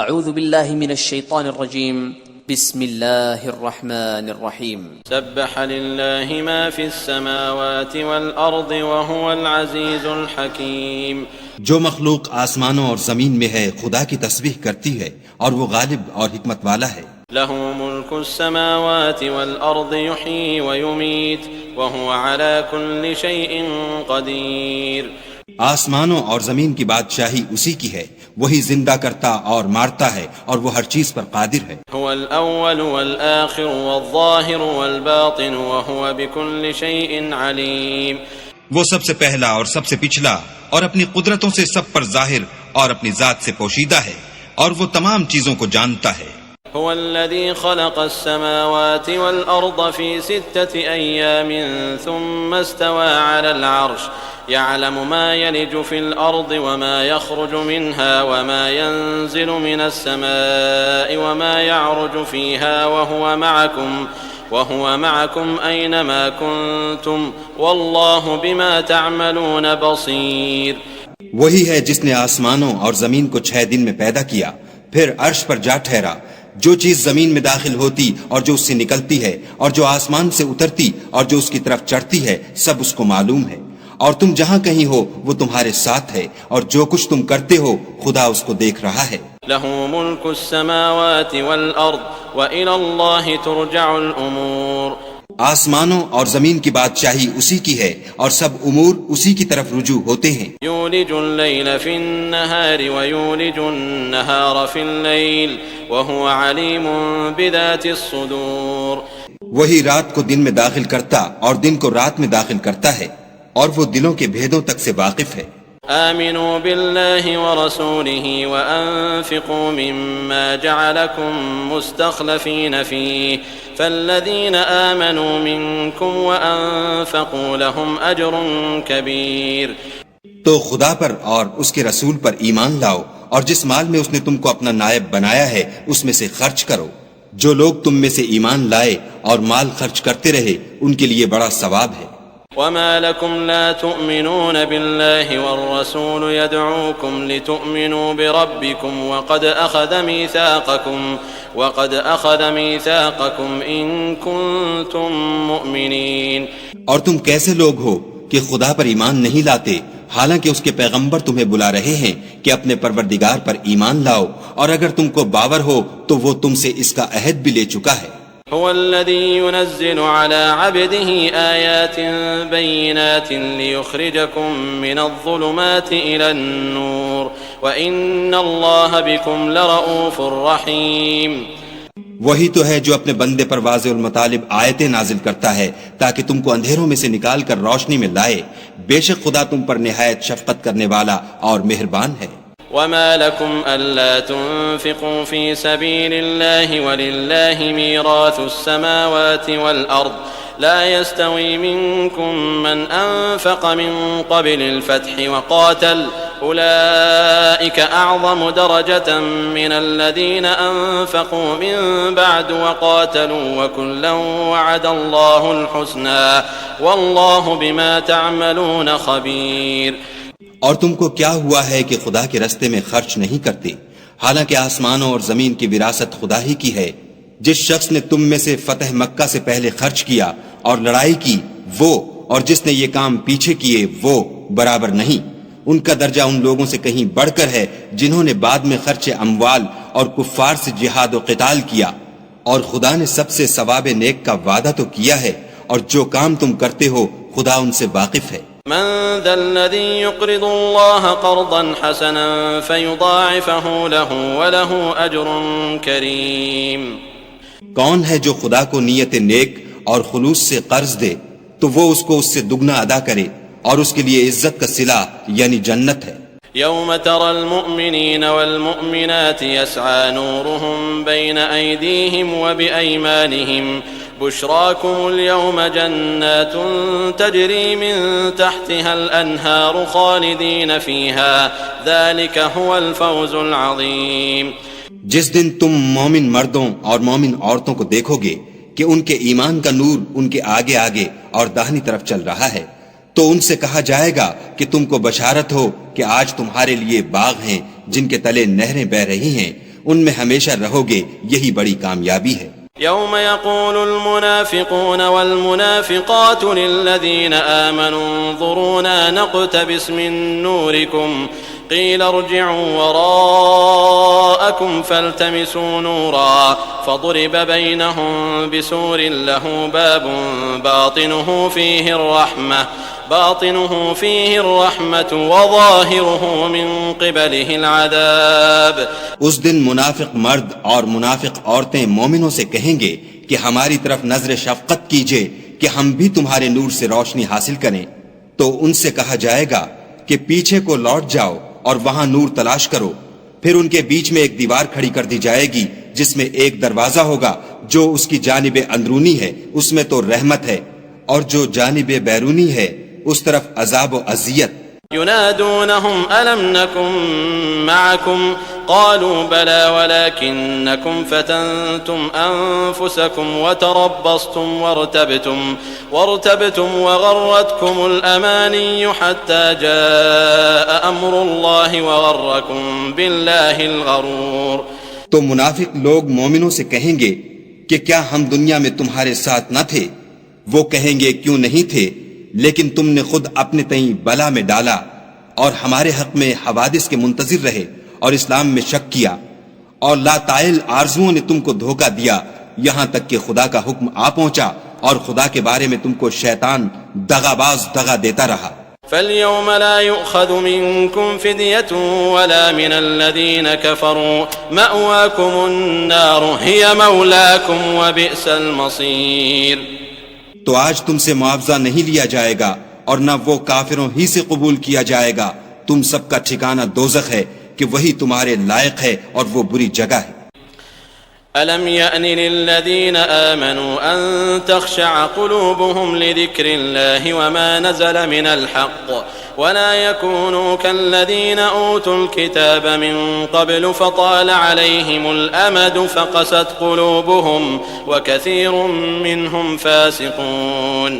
اعوذ باللہ من الشیطان الرجیم بسم اللہ الرحمن الرحیم سبح للہ ما فی السماوات والارض وهو العزیز الحکیم. جو مخلوق آسمانوں اور زمین میں ہے خدا کی تسبیح کرتی ہے اور وہ غالب اور حکمت والا ہے. له ملك السماوات والارض يحيي ويميت وهو على كل شيء قدیر. آسمانوں اور زمین کی بادشاہی اسی کی ہے، وہی زندہ کرتا اور مارتا ہے اور وہ ہر چیز پر قادر ہے. هو الاول والآخر والظاہر والباطن وهو بكل شيء علیم. وہ سب سے پہلا اور سب سے پچھلا اور اپنی قدرتوں سے سب پر ظاہر اور اپنی ذات سے پوشیدہ ہے اور وہ تمام چیزوں کو جانتا ہے. هو الذي خلق السماوات والأرض في 6 أيام ثم استوى على العرش يعلم ما يلج في الأرض وما يخرج منها وما ينزل من السماء وما يعرج فيها وهو معكم أينما كنتم والله بما تعملون بصير. وہی ہے جس نے آسمانوں اور زمین کو 6 دن میں پیدا کیا، پھر عرش پر جا ٹھہرا. جو چیز زمین میں داخل ہوتی اور جو اس سے نکلتی ہے اور جو آسمان سے اترتی اور جو اس کی طرف چڑھتی ہے سب اس کو معلوم ہے. اور تم جہاں کہیں ہو وہ تمہارے ساتھ ہے اور جو کچھ تم کرتے ہو خدا اس کو دیکھ رہا ہے. له ملك السماوات والأرض وإلى الله ترجع الأمور. آسمانوں اور زمین کی بادشاہی اسی کی ہے اور سب امور اسی کی طرف رجوع ہوتے ہیں. یولج اللیل فی النہار ویولج النہار فی اللیل وهو علیم بذات الصدور. وہی رات کو دن میں داخل کرتا اور دن کو رات میں داخل کرتا ہے اور وہ دلوں کے بھیدوں تک سے واقف ہے. آمنوا بالله ورسوله وأنفقوا مما جعلكم مستخلفين فيه فالذين آمنوا منكم وأنفقوا لهم أجر كبير. تو خدا پر اور اس کے رسول پر ایمان لاؤ اور جس مال میں اس نے تم کو اپنا نائب بنایا ہے اس میں سے خرچ کرو. جو لوگ تم میں سے ایمان لائے اور مال خرچ کرتے رہے ان کے لیے بڑا ثواب ہے. وما لكم لا تؤمنون بالله والرسول يدعوكم لتؤمنوا بربكم وقد أخذ ميثاقكم إن كنتم مؤمنين. اور تم کیسے لوگ ہو کہ خدا پر ایمان نہیں لاتے حالانکہ اس کے پیغمبر تمہیں بلا رہے ہیں کہ اپنے پروردگار پر ایمان لاؤ، اور اگر تم کو باور ہو تو وہ تم سے اس کا عہد بھی لے چکا ہے. هو الذي ينزل على عبده آيات بينات ليخرجكم من الظلمات إلى النور وإن الله بكم لرؤوف رحيم. وہی تو ہے جو اپنے بندے پر واضح المطالب آیتیں نازل کرتا ہے تاکہ تم کو اندھیروں میں سے نکال کر روشنی میں لائے. بے شک خدا تم پر نہایت شفقت کرنے والا اور مہربان ہے. وما لكم ألا تنفقوا في سبيل الله ولله ميراث السماوات والأرض لا يستوي منكم من أنفق من قبل الفتح وقاتل أولئك أعظم درجة من الذين أنفقوا من بعد وقاتلوا وكلا وعد الله الحسنى والله بما تعملون خبير. اور تم کو کیا ہوا ہے کہ خدا کے رستے میں خرچ نہیں کرتے حالانکہ آسمانوں اور زمین کی وراثت خدا ہی کی ہے. جس شخص نے تم میں سے فتح مکہ سے پہلے خرچ کیا اور لڑائی کی وہ اور جس نے یہ کام پیچھے کیے وہ برابر نہیں. ان کا درجہ ان لوگوں سے کہیں بڑھ کر ہے جنہوں نے بعد میں خرچ اموال اور کفار سے جہاد و قتال کیا. اور خدا نے سب سے ثواب نیک کا وعدہ تو کیا ہے اور جو کام تم کرتے ہو خدا ان سے واقف ہے. من ذا الذي يقرض الله قرضا حسنا فيضاعفه له وله أجر كريم. کون ہے جو خدا کو نیت نیک اور خلوص سے قرض دے تو وہ اس کو اس سے دگنا ادا کرے اور اس کے لیے عزت کا صلہ یعنی جنت ہے. يوم ترى المؤمنين والمؤمنات يسعى نورهم بين أيديهم وبأيمانهم بشراكم اليوم جنات تجري من تحتها الأنهار خالدين فيها ذلك هو الفوز العظيم. جس دن تم مومن مردوں اور مومن عورتوں کو دیکھو گے کہ ان کے ایمان کا نور ان کے آگے آگے اور داہنی طرف چل رہا ہے تو ان سے کہا جائے گا کہ تم کو بشارت ہو کہ آج تمہارے لیے باغ ہیں جن کے تلے نہریں بہ رہی ہیں، ان میں ہمیشہ رہو گے، یہی بڑی کامیابی ہے۔ يوم يقول المنافقون والمنافقات للذين آمنوا انظرونا نقتبس من نوركم قيل ارجعوا وراءكم فالتمسوا نورا فضرب بينهم بسور له باب باطنه فيه الرحمة وظاهره من قبله العذاب۔ اس دن منافق مرد اور منافق عورتیں مومنوں سے کہیں گے کہ ہماری طرف نظر شفقت کیجئے کہ ہم بھی تمہارے نور سے روشنی حاصل کریں، تو ان سے کہا جائے گا کہ پیچھے کو لوٹ جاؤ اور وہاں نور تلاش کرو۔ پھر ان کے بیچ میں ایک دیوار کھڑی کر دی جائے گی جس میں ایک دروازہ ہوگا، جو اس کی جانب اندرونی ہے اس میں تو رحمت ہے، اور جو جانب بیرونی ہے اس طرف عذاب و اذیت۔ ينادونهم ألم نكن معكم قالوا بلى ولكنكم فتنتم أنفسكم وارتبتم وغرتكم الأماني حتى جاء أمر الله وغركم بالله الغرور۔ تو منافق لوگ مومنوں سے کہیں گے کہ کیا ہم دنیا میں تمہارے ساتھ نہ تھے؟ وہ کہیں گے کیوں نہیں تھے، لیکن تم نے خود اپنے تئیں بلا میں ڈالا اور ہمارے حق میں حوادث کے منتظر رہے اور اسلام میں شک کیا، اور لا طائل آرزوؤں نے تم کو دھوکہ دیا، یہاں تک کہ خدا کا حکم آ پہنچا اور خدا کے بارے میں تم کو شیطان دغاباز دغا دیتا رہا۔ فَالْيَوْمَ لَا يُؤْخَذُ مِنْكُمْ فِدْيَةٌ وَلَا مِنَ الَّذِينَ كَفَرُوا مَأْوَاكُمُ النَّارُ هِيَ مَوْلَاكُمْ وَبِئْسَ الْمَصِيرُ۔ تو آج تم سے معاوضہ نہیں لیا جائے گا اور نہ وہ کافروں ہی سے قبول کیا جائے گا، تم سب کا ٹھکانہ دوزخ ہے کہ وہی تمہارے لائق ہے اور وہ بری جگہ ہے۔ أَلَمْ يَأْنِ لِلَّذِينَ آمَنُوا أَن تَخْشَعَ قُلُوبُهُمْ لِذِكْرِ اللَّهِ وَمَا نَزَلَ مِنَ الْحَقِّ وَلَا يَكُونُوا كَالَّذِينَ أُوتُوا الْكِتَابَ مِن قَبْلُ فَطَالَ عَلَيْهِمُ الْأَمَدُ فَقَسَتْ قُلُوبُهُمْ وَكَثِيرٌ مِّنْهُمْ فَاسِقُونَ۔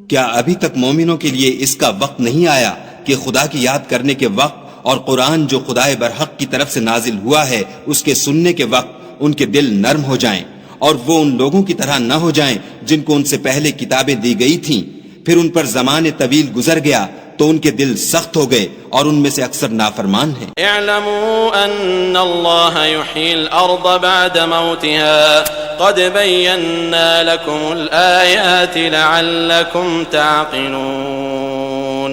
کیا ابھی تک مومنوں کے لیے اس کا وقت نہیں آیا کہ خدا کی یاد کرنے کے وقت اور قرآن جو خدائے برحق کی طرف سے نازل ہوا ہے اس کے سننے کے وقت ان کے دل نرم ہو جائیں اور وہ ان لوگوں کی طرح نہ ہو جائیں جن کو ان سے پہلے کتابیں دی گئی تھیں، پھر ان پر زمانے طویل گزر گیا تو ان کے دل سخت ہو گئے اور ان میں سے اکثر نافرمان ہیں۔ اعلموا ان اللہ یحیی الارض بعد موتها قد بینا لکم الآیات لعلکم تعقلون۔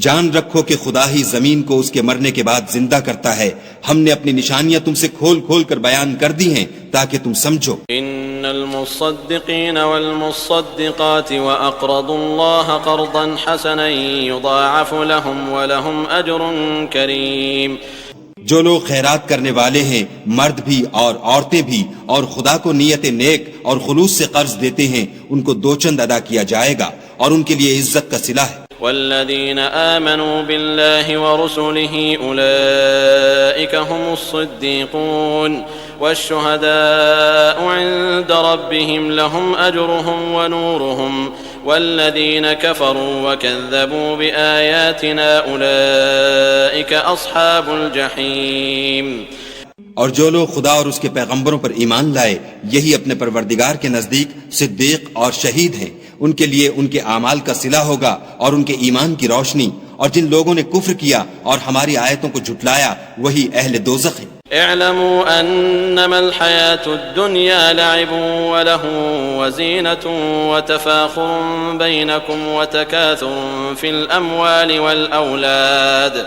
جان رکھو کہ خدا ہی زمین کو اس کے مرنے کے بعد زندہ کرتا ہے، ہم نے اپنی نشانیاں تم سے کھول کھول کر بیان کر دی ہیں تاکہ تم سمجھو۔ ان المصدقین والمصدقات واقرضوا اللہ قرضا حسنا یضاعف لهم ولهم اجر کریم۔ جو لوگ خیرات کرنے والے ہیں، مرد بھی اور عورتیں بھی، اور خدا کو نیت نیک اور خلوص سے قرض دیتے ہیں، ان کو دو چند ادا کیا جائے گا اور ان کے لیے عزت کا صلہ ہے۔ والذین آمنوا باللہ ورسلہ اولئک هم الصدیقون والشہداء عند ربهم لهم اجرهم ونورهم والذین کفروا وکذبوا بآیاتنا اولئک اصحاب الجحیم۔ اور جو لوگ خدا اور اس کے پیغمبروں پر ایمان لائے، یہی اپنے پروردگار کے نزدیک صدیق اور شہید ہیں، ان کے لیے ان کے اعمال کا صلہ ہوگا اور ان کے ایمان کی روشنی، اور جن لوگوں نے کفر کیا اور ہماری آیتوں کو جھٹلایا وہی اہل دوزخ ہیں۔ اعلموا انما الحياة الدنيا لعب ولهو وزينة وتفاخر بينكم وتكاثر في الأموال والأولاد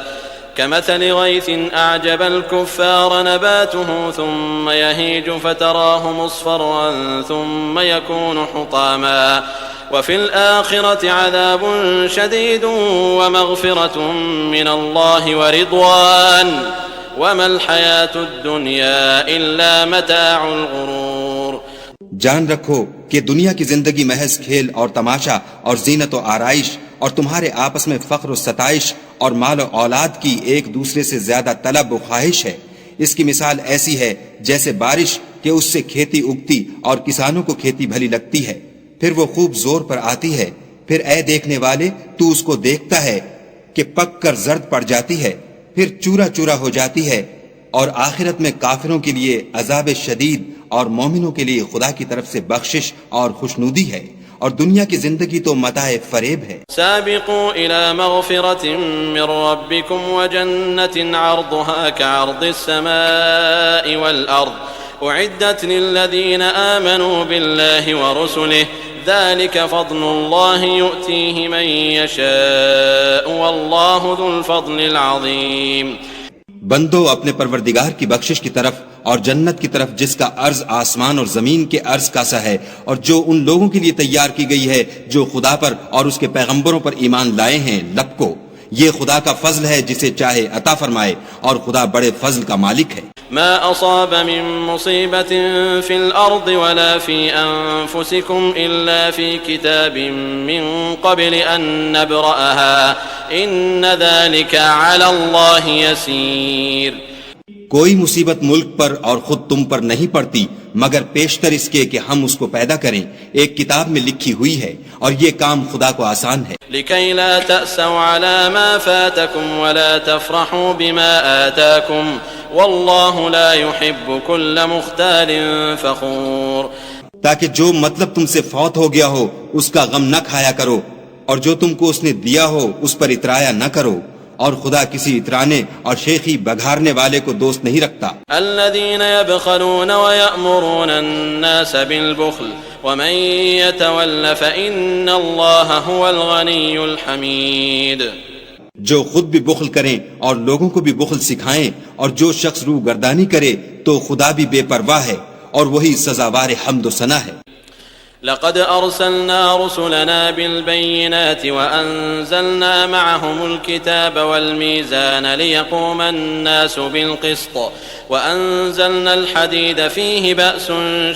كمثل غيث أعجب الكفار نباته ثم يهيج فتراه مصفرا ثم يكون حطاما وفي الآخرة عذاب شديد ومغفرة من الله ورضوان وما الحياة الدنيا إلا متاع الغرور۔ جان رکھو کہ دنیا کی زندگی محض کھیل اور تماشا اور زینت و آرائش اور تمہارے آپس میں فخر و ستائش اور مال و اولاد کی ایک دوسرے سے زیادہ طلب و خواہش ہے۔ اس کی مثال ایسی ہے جیسے بارش کہ اس سے کھیتی اگتی اور کسانوں کو کھیتی بھلی لگتی ہے، پھر وہ خوب زور پر آتی ہے، پھر اے دیکھنے والے تو اس کو دیکھتا ہے کہ پک کر زرد پڑ جاتی ہے، پھر چورا چورا ہو جاتی ہے اور آخرت میں کافروں کے لیے عذاب شدید اور مومنوں کے لیے خدا کی طرف سے بخشش اور خوشنودی ہے، اور دنیا کی زندگی تو متاع فریب ہے۔ سابقوا إلى مغفرة من ربكم وجنة عرضها كعرض السماء والأرض أعدت للذين آمنوا بالله ورسله ذلك فضل الله يؤتيه من يشاء والله ذو الفضل العظيم۔ بندو اپنے پروردگار کی بخشش کی طرف اور جنت کی طرف جس کا عرض آسمان اور زمین کے عرض کا سا ہے، اور جو ان لوگوں کے لیے تیار کی گئی ہے جو خدا پر اور اس کے پیغمبروں پر ایمان لائے ہیں، لب کو، یہ خدا کا فضل ہے جسے چاہے عطا فرمائے، اور خدا بڑے فضل کا مالک ہے۔ ما أصاب من مصيبة في الأرض ولا في أنفسكم إلا في كتاب من قبل أن نبرأها إن ذلك على الله يسير۔ کوئی مصیبت ملک پر اور خود تم پر نہیں پڑتی مگر پیشتر اس کے کہ ہم اس کو پیدا کریں، ایک کتاب میں لکھی ہوئی ہے، اور یہ کام خدا کو آسان ہے۔ لكي لا تأسوا على ما فاتكم ولا تفرحوا بما آتاكم والله لا يحب كل مختال فخور۔ تاکہ جو مطلب تم سے فوت ہو گیا ہو اس کا غم نہ کھایا کرو، اور جو تم کو اس نے دیا ہو اس پر اترایا نہ کرو، اور خدا کسی اترانے اور شیخی بگھارنے والے کو دوست نہیں رکھتا۔ الذين يبخلون ويأمرون الناس بالبخل ومن يتول فإن الله هو الغني الحميد۔ جو خود بھی بخل کریں اور لوگوں کو بھی بخل سکھائیں، اور جو شخص روح گردانی کرے تو خدا بھی بے پرواہ ہے، اور وہی سزاوار حمد و ثنا ہے۔ لقد أرسلنا رسلنا بالبينات وأنزلنا معهم الكتاب والميزان ليقوم الناس بالقسط وأنزلنا الحديد فيه بأس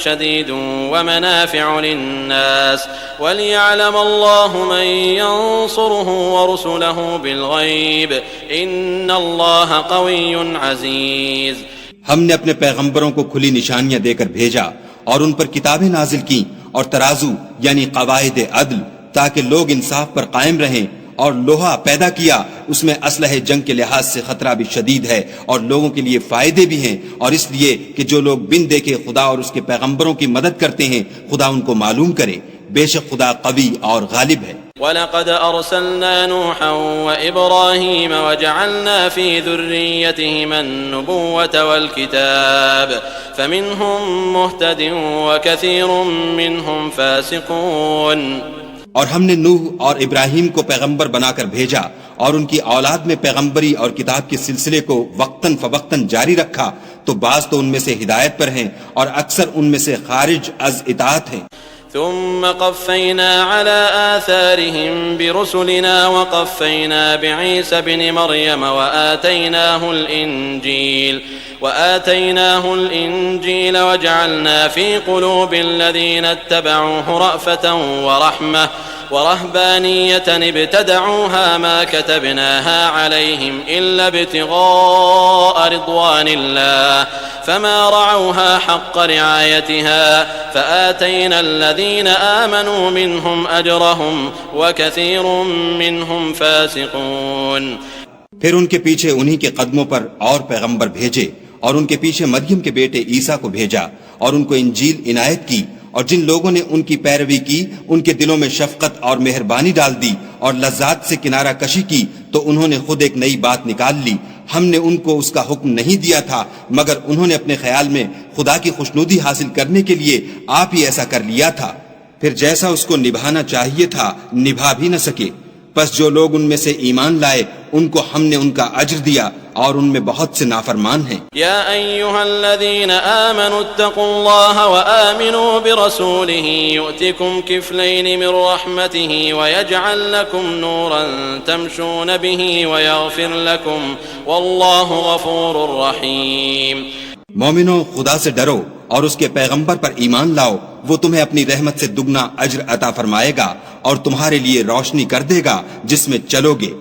شديد ومنافع للناس وليعلم الله من ينصره ورسله بالغيب إن الله قوي عزيز۔ ہم نے اپنے پیغمبروں کو کھلی نشانیاں دے کر بھیجا اور ان پر کتابیں نازل کی اور ترازو یعنی قواعد عدل، تاکہ لوگ انصاف پر قائم رہیں، اور لوہا پیدا کیا، اس میں اسلحہ جنگ کے لحاظ سے خطرہ بھی شدید ہے اور لوگوں کے لیے فائدے بھی ہیں، اور اس لیے کہ جو لوگ بن دیکھے خدا اور اس کے پیغمبروں کی مدد کرتے ہیں خدا ان کو معلوم کرے، بے شک خدا قوی اور غالب ہے۔ وَلَقَدْ أَرْسَلْنَا نُوحًا وَإِبْرَاهِيمَ وَجَعَلْنَا فِي ذُرِّيَّتِهِمَا النُّبُوَّةَ وَالْكِتَابَ فَمِنْهُمْ مُهْتَدٍ وَكَثِيرٌ مِّنْهُمْ فَاسِقُونَ۔ اور ہم نے نوح اور ابراہیم کو پیغمبر بنا کر بھیجا، اور ان کی اولاد میں پیغمبری اور کتاب کے سلسلے کو وقتاً فوقتاً جاری رکھا، تو بعض تو ان میں سے ہدایت پر ہیں اور اکثر ان میں سے خارج از اطاعت ہیں۔ ثم قفينا على آثارهم برسلنا وقفينا بعيسى بن مريم وآتيناه الإنجيل وجعلنا في قلوب الذين اتبعوه رأفة ورحمة ورهبانية ابتدعوها ما كتبناها عليهم إلا ابتغاء رضوان الله فما رعوها حق رعايتها فآتينا الذين آمنوا منهم أجرهم وكثير منهم فاسقون۔ پھر ان کے پیچھے انہی کے قدموں پر اور پیغمبر بھیجے، اور ان کے پیچھے مریم کے بیٹے عیسیٰ کو بھیجا، اور ان کو انجیل عنایت کی، اور جن لوگوں نے ان کی پیروی کی ان کے دلوں میں شفقت اور مہربانی ڈال دی اور لذات سے کنارہ کشی کی، تو انہوں نے خود ایک نئی بات نکال لی۔ ہم نے ان کو اس کا حکم نہیں دیا تھا مگر انہوں نے اپنے خیال میں خدا کی خوشنودی حاصل کرنے کے لیے آپ ہی ایسا کر لیا تھا، پھر جیسا اس کو نبھانا چاہیے تھا نبھا بھی نہ سکے۔ پس جو لوگ ان میں سے ایمان لائے ان کو ہم نے ان کا اجر دیا، اور ان میں بہت سے نافرمان ہیں۔ یا ایھا الذین آمنوا اتقوا اللہ وآمنوا برسولہ یؤتکم کفلین من رحمتہ ویجعل لکم نورا تمشون بہ ویغفر لکم واللہ غفور رحیم۔ مومنوں، خدا سے ڈرو اور اس کے پیغمبر پر ایمان لاؤ، وہ تمہیں اپنی رحمت سے دگنا اجر عطا فرمائے گا اور تمہارے لیے روشنی کر دے گا جس میں چلو گے،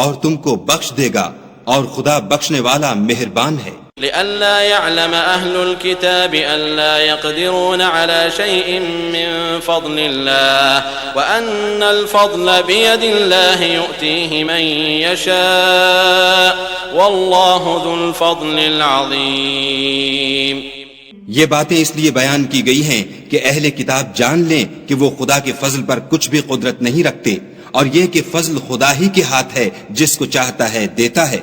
اور تم کو بخش دے گا، اور خدا بخشنے والا مہربان ہے۔ لئلا يعلم أهل الكتاب ألا يقدرون على شيء من فضل الله وأن الفضل بيد الله يؤتيه من يشاء والله ذو الفضل العظيم. یہ باتیں اس لیے بیان کی گئی ہیں کہ اہل کتاب جان لیں کہ وہ خدا کے فضل پر کچھ بھی قدرت نہیں رکھتے، اور یہ کہ فضل خدا ہی کے ہاتھ ہے، جس کو چاہتا ہے دیتا ہے،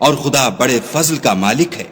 اور خدا بڑے فضل کا مالک ہے.